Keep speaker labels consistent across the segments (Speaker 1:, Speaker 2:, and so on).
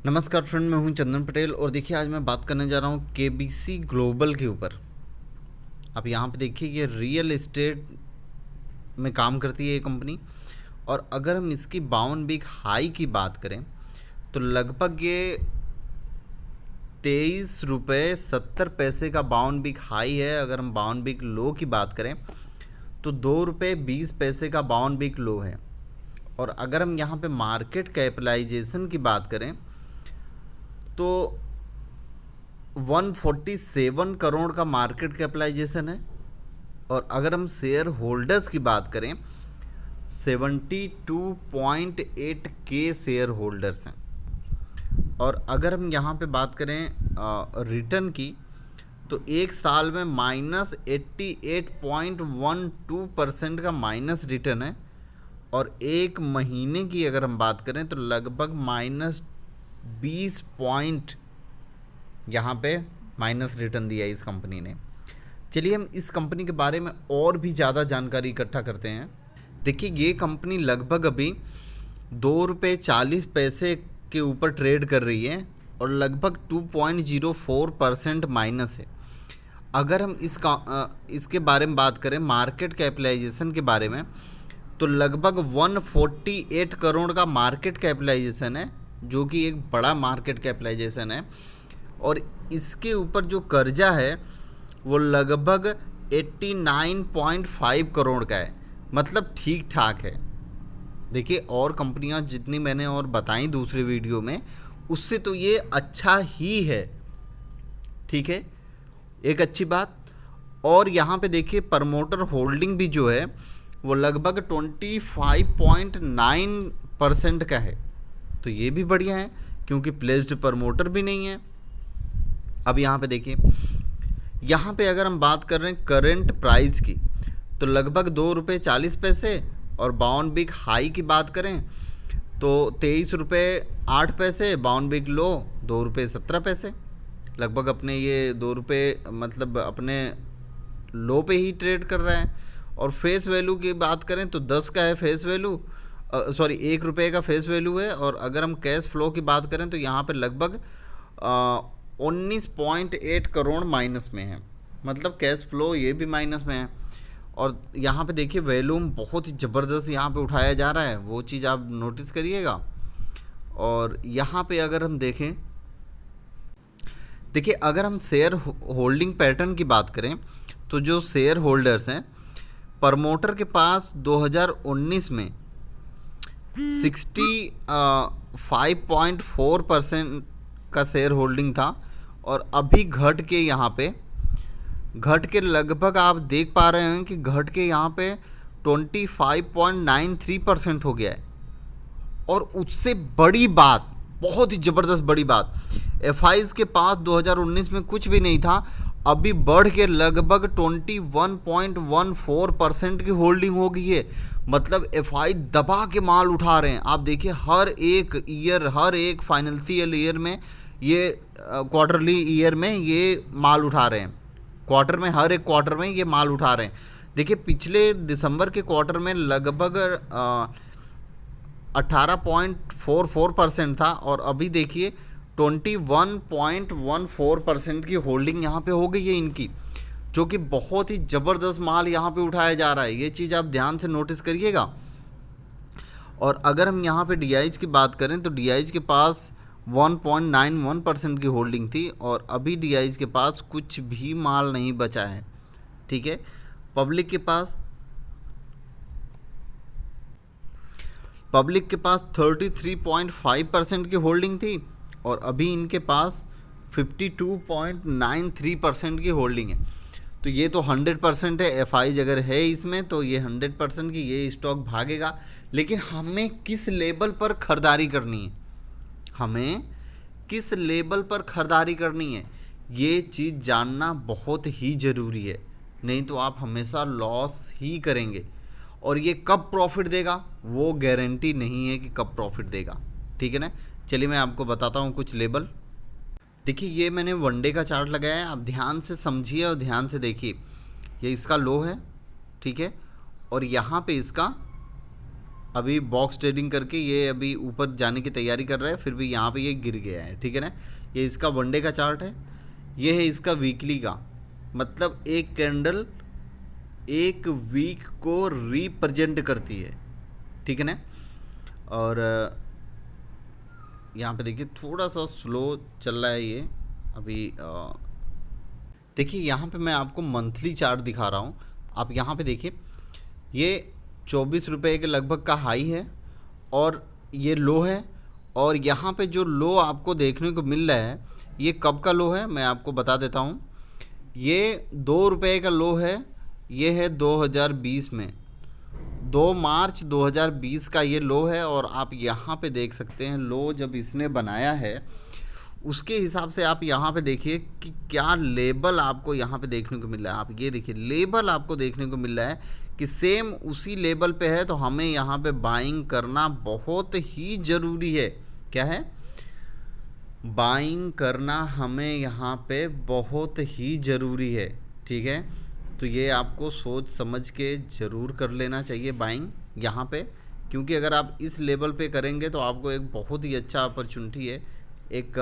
Speaker 1: नमस्कार फ्रेंड, मैं हूं चंदन पटेल और देखिए आज मैं बात करने जा रहा हूं केबीसी ग्लोबल के ऊपर। अब यहाँ पे देखिए ये रियल एस्टेट में काम करती है ये कंपनी। और अगर हम इसकी 52 वीक हाई की बात करें तो लगभग ये 23 रुपये 70 पैसे का 52 वीक हाई है। अगर हम 52 वीक लो की बात करें तो 2 रुपये 20 पैसे का 52 वीक लो है। और अगर हम यहाँ पे मार्केट कैपिटलाइजेशन की बात करें तो 147 करोड़ का मार्केट कैपिटलाइजेशन है। और अगर हम शेयर होल्डर्स की बात करें 72.8 के शेयर होल्डर्स हैं। और अगर हम यहाँ पे बात करें रिटर्न की तो एक साल में -88.12% का माइनस रिटर्न है। और एक महीने की अगर हम बात करें तो लगभग -20 पॉइंट यहाँ पे माइनस रिटर्न दिया है इस कंपनी ने। चलिए हम इस कंपनी के बारे में और भी ज़्यादा जानकारी इकट्ठा करते हैं। देखिए ये कंपनी लगभग अभी 2 रुपये 40 पैसे के ऊपर ट्रेड कर रही है और लगभग 2.04% माइनस है। अगर हम इसके बारे में बात करें मार्केट कैपिटलाइजेशन के बारे में तो लगभग 148 करोड़ का मार्केट कैपिटलाइजेशन है, जो कि एक बड़ा मार्केट कैपिटलाइजेशन है। और इसके ऊपर जो कर्जा है वो लगभग 89.5 करोड़ का है, मतलब ठीक ठाक है। देखिए और कंपनियां जितनी मैंने और बताई दूसरे वीडियो में उससे तो ये अच्छा ही है, ठीक है, एक अच्छी बात। और यहाँ पे देखिए प्रमोटर होल्डिंग भी जो है वो लगभग 25.9% का है, तो ये भी बढ़िया है क्योंकि प्लेस्ड प्रमोटर भी नहीं है। अब यहाँ पे देखिए, यहाँ पे अगर हम बात कर रहे हैं करंट प्राइस की तो लगभग 2 रुपये 40 पैसे। और 52 वीक हाई की बात करें तो 23 रुपये 8 पैसे, 52 वीक लो 2 रुपये 17 पैसे। लगभग अपने ये 2 रुपये मतलब अपने लो पे ही ट्रेड कर रहा है। और फेस वैल्यू की बात करें तो 10 का है फेस वैल्यू, 1 रुपये का फेस वैल्यू है। और अगर हम कैश फ्लो की बात करें तो यहाँ पे लगभग 19.8 करोड़ माइनस में है, मतलब कैश फ्लो ये भी माइनस में है। और यहाँ पे देखिए वॉल्यूम बहुत ही ज़बरदस्त यहाँ पे उठाया जा रहा है, वो चीज़ आप नोटिस करिएगा। और यहाँ पे अगर हम देखें, देखिए अगर हम शेयर होल्डिंग पैटर्न की बात करें तो जो शेयर होल्डर्स हैं प्रमोटर के पास 2019 में 65.4% का शेयर होल्डिंग था और अभी घट के लगभग आप देख पा रहे हैं कि घट के यहाँ पे 25.93% हो गया है। और उससे बड़ी बात, बहुत ही ज़बरदस्त बड़ी बात, एफआईज के पास 2019 में कुछ भी नहीं था, अभी बढ़ के लगभग 21.14% की होल्डिंग हो गई है। मतलब एफआई दबा के माल उठा रहे हैं। आप देखिए हर एक फाइनेंशियल ईयर में ये क्वार्टरली ईयर में ये माल उठा रहे हैं, हर एक क्वार्टर में ये माल उठा रहे हैं। देखिए पिछले दिसंबर के क्वार्टर में लगभग 18.44% था और अभी देखिए 21.14% की होल्डिंग यहाँ पे हो गई है इनकी, जो कि बहुत ही ज़बरदस्त माल यहाँ पे उठाया जा रहा है। ये चीज़ आप ध्यान से नोटिस करिएगा। और अगर हम यहाँ पे डीआईज की बात करें तो डीआईज के पास 1.91% की होल्डिंग थी और अभी डीआईज के पास कुछ भी माल नहीं बचा है, ठीक है। पब्लिक के पास 33.5% की होल्डिंग थी और अभी इनके पास 52.93% की होल्डिंग है। तो ये तो 100% है, एफआई अगर है इसमें तो ये 100% की ये स्टॉक भागेगा। लेकिन हमें किस लेवल पर खरीदारी करनी है, ये चीज़ जानना बहुत ही ज़रूरी है, नहीं तो आप हमेशा लॉस ही करेंगे। और ये कब प्रॉफिट देगा वो गारंटी नहीं है कि कब प्रॉफिट देगा, ठीक है ना। चलिए मैं आपको बताता हूँ कुछ लेवल। देखिए ये मैंने वनडे का चार्ट लगाया है, आप ध्यान से समझिए और ध्यान से देखिए। ये इसका लो है, ठीक है, और यहाँ पे इसका अभी बॉक्स ट्रेडिंग करके ये अभी ऊपर जाने की तैयारी कर रहा है, फिर भी यहाँ पे ये गिर गया है, ठीक है ना। ये इसका वनडे का चार्ट है, ये है इसका वीकली का, मतलब एक कैंडल एक वीक को रिप्रेजेंट करती है, ठीक है ना। और यहाँ पे देखिए थोड़ा सा स्लो चल रहा है ये अभी। देखिए यहाँ पे मैं आपको मंथली चार्ट दिखा रहा हूँ, आप यहाँ पे देखिए ये 24 रुपये के लगभग का हाई है और ये लो है, और यहाँ पे जो लो आपको देखने को मिल रहा है ये कब का लो है मैं आपको बता देता हूँ। ये 2 रुपये का लो है, ये है 2020 में 2 मार्च 2020 का ये लो है। और आप यहाँ पे देख सकते हैं लो जब इसने बनाया है उसके हिसाब से आप यहाँ पे देखिए कि क्या लेबल आपको यहाँ पे देखने को मिल रहा है। आप ये देखिए लेबल आपको देखने को मिल रहा है कि सेम उसी लेबल पे है, तो हमें यहाँ पे बाइंग करना बहुत ही ज़रूरी है। क्या है? बाइंग करना हमें यहाँ पे बहुत ही ज़रूरी है, ठीक है। तो ये आपको सोच समझ के ज़रूर कर लेना चाहिए बाइंग यहाँ पे, क्योंकि अगर आप इस लेवल पे करेंगे तो आपको एक बहुत ही अच्छा अपॉर्चुनिटी है एक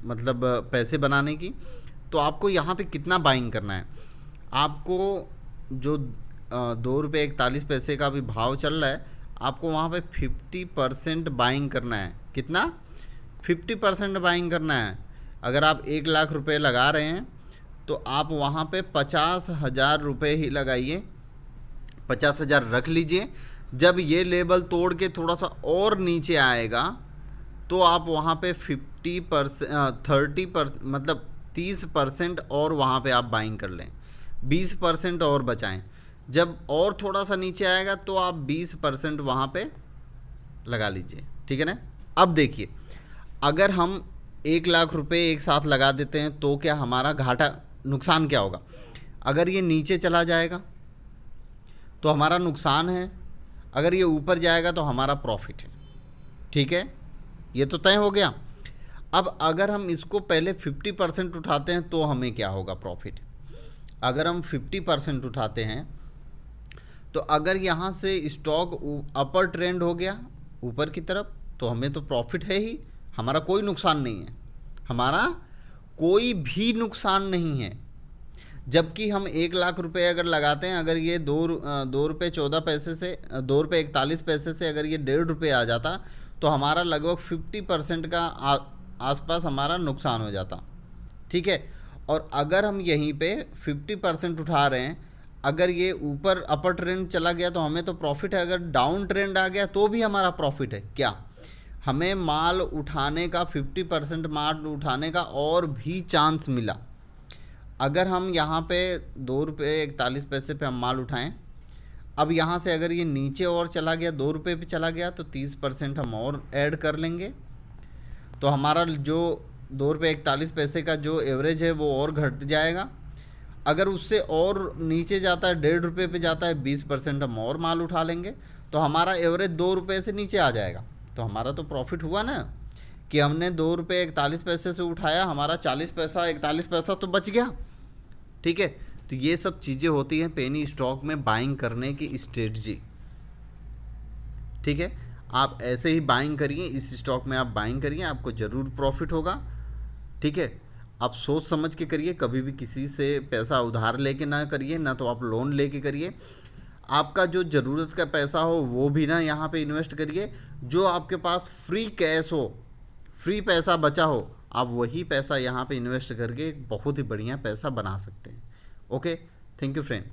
Speaker 1: मतलब पैसे बनाने की। तो आपको यहाँ पे कितना बाइंग करना है, आपको जो 2 रुपये 41 पैसे का अभी भाव चल रहा है आपको वहाँ पे 50% बाइंग करना है। कितना? 50% बाइंग करना है। अगर आप 1 लाख रुपए लगा रहे हैं तो आप वहाँ पे 50,000 रुपये ही लगाइए, 50,000 रख लीजिए। जब ये लेवल तोड़ के थोड़ा सा और नीचे आएगा तो आप वहाँ पे 30% मतलब 30% और वहाँ पे आप बाइंग कर लें, 20% और बचाएं। जब और थोड़ा सा नीचे आएगा तो आप 20% वहाँ पे लगा लीजिए, ठीक है ना। अब देखिए अगर हम 1 लाख रुपए एक साथ लगा देते हैं तो क्या हमारा घाटा नुकसान क्या होगा? अगर ये नीचे चला जाएगा तो हमारा नुकसान है, अगर ये ऊपर जाएगा तो हमारा प्रॉफिट है, ठीक है। ये तो तय हो गया। अब अगर हम इसको पहले 50% उठाते हैं तो हमें क्या होगा? प्रॉफिट। अगर हम 50% उठाते हैं तो अगर यहाँ से स्टॉक अपर ट्रेंड हो गया ऊपर की तरफ तो हमें तो प्रॉफिट है ही, हमारा कोई नुकसान नहीं है, हमारा कोई भी नुकसान नहीं है। जबकि हम 1 लाख रुपए अगर लगाते हैं, अगर ये 2 रुपये 14 पैसे से 2 रुपये 41 पैसे से अगर ये 1.5 रुपये आ जाता तो हमारा लगभग 50% का आसपास हमारा नुकसान हो जाता, ठीक है। और अगर हम यहीं पे 50% उठा रहे हैं, अगर ये ऊपर अपर ट्रेंड चला गया तो हमें तो प्रॉफिट है, अगर डाउन ट्रेंड आ गया तो भी हमारा प्रॉफिट है। क्या हमें माल उठाने का 50% माल उठाने का और भी चांस मिला? अगर हम यहाँ पे 2 रुपये 41 पैसे पे हम माल उठाएं, अब यहाँ से अगर ये नीचे और चला गया 2 रुपये पे चला गया तो 30% हम और ऐड कर लेंगे, तो हमारा जो 2 रुपये 41 पैसे का जो एवरेज है वो और घट जाएगा। अगर उससे और नीचे जाता है 1.5 रुपये पे जाता है 20% हम और माल उठा लेंगे तो हमारा एवरेज 2 रुपये से नीचे आ जाएगा। तो हमारा तो प्रॉफिट हुआ ना, कि हमने 2 रुपये 41 पैसे से उठाया, हमारा 40 पैसा 41 पैसा तो बच गया, ठीक है। तो ये सब चीज़ें होती हैं पेनी स्टॉक में बाइंग करने की स्ट्रेटजी, ठीक है। आप ऐसे ही बाइंग करिए, इस स्टॉक में आप बाइंग करिए, आपको ज़रूर प्रॉफिट होगा, ठीक है। आप सोच समझ के करिए, कभी भी किसी से पैसा उधार लेके ना करिए, ना तो आप लोन लेके करिए। आपका जो ज़रूरत का पैसा हो वो भी ना यहाँ पे इन्वेस्ट करिए, जो आपके पास फ्री कैश हो, फ्री पैसा बचा हो, आप वही पैसा यहाँ पे इन्वेस्ट करके बहुत ही बढ़िया पैसा बना सकते हैं। Okay, thank you friend.